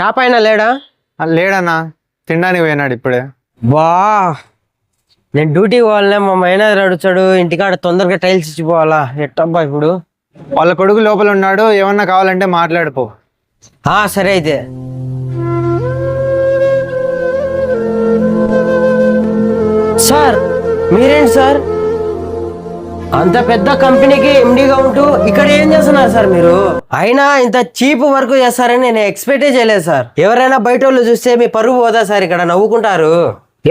Shop అయినా లేడా? లేడన్నా, తినడానికి పోయినాడు ఇప్పుడే. బా నేను డ్యూటీకి పోవాలనే, మా మేనేజర్ అడుగుతాడు ఇంటికాడ తొందరగా టైల్స్ ఇచ్చిపోవాలా, ఎట్టబ్బా ఇప్పుడు? వాళ్ళ కొడుకు లోపల ఉన్నాడు, ఏమన్నా కావాలంటే మాట్లాడిపో. సరే అయితే. సార్ మీరేంటి సార్ అంత పెద్ద కంపెనీకి ఎండీగా ఉంటూ ఇక్కడ ఏం చేస్తున్నారు సార్ మీరు? అయినా ఇంత చీప్ వర్క్ చేస్తారని నేను ఎక్స్పెక్టే చేయలేదు సార్. ఎవరైనా బయట వాళ్ళు చూస్తే మీ పరుగు పోదా సార్, ఇక్కడ నవ్వుకుంటారు.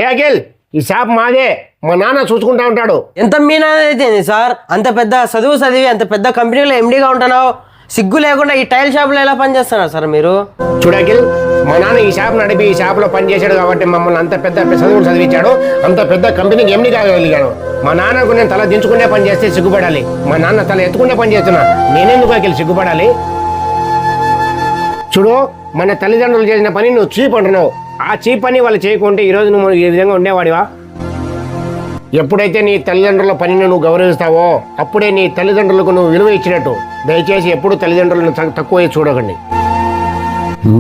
ఏ అఖిల్, ఈ షాప్ మాదే, మా నాన్న చూసుకుంటా ఉంటాడు. ఎంత మీ నాన్న అయితే సార్, అంత పెద్ద చదువు చదివి అంత పెద్ద కంపెనీలో ఎండీగా ఉంటున్నావు, సిగ్గు లేకుండా ఈ టైల్ షాప్లో ఎలా పనిచేస్తున్నారు సార్ మీరు? చూడు అఖిల్, మా నాన్న ఈ షాప్ నడిపి ఈ షాప్లో పనిచేశాడు కాబట్టి మమ్మల్ని అంత పెద్ద చదువులు చదివించాడు, అంత పెద్ద కంపెనీకి ఎండి కాగలిగాను. మా నాన్నకు నేను తల దించుకునే పని చేస్తే సిగ్గుపడాలి, మా నాన్న తల ఎత్తుకునే పని చేస్తున్నా, నేనెందుకు అఖిల్ సిగ్గుపడాలి? చూడు, మన తల్లిదండ్రులు చేసిన పని నువ్వు చీప్ అంటున్నావు. ఆ చీప్ పని వాళ్ళు చేయకుంటే ఈరోజు నువ్వు ఈ విధంగా ఉండేవాడివా? ఎప్పుడైతే నీ తల్లిదండ్రుల పనిని నువ్వు గౌరవిస్తావో అప్పుడే నీ తల్లిదండ్రులకు నువ్వు విలువ ఇచ్చినట్టు. దయచేసి ఎప్పుడు తల్లిదండ్రులను తక్కువ చూడకండి.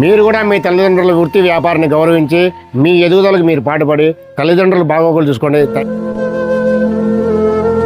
మీరు కూడా మీ తల్లిదండ్రుల వృత్తి వ్యాపారాన్ని గౌరవించి మీ ఎదుగుదలకు మీరు పాటుపడి తల్లిదండ్రుల బాగోగులు చూసుకోండి.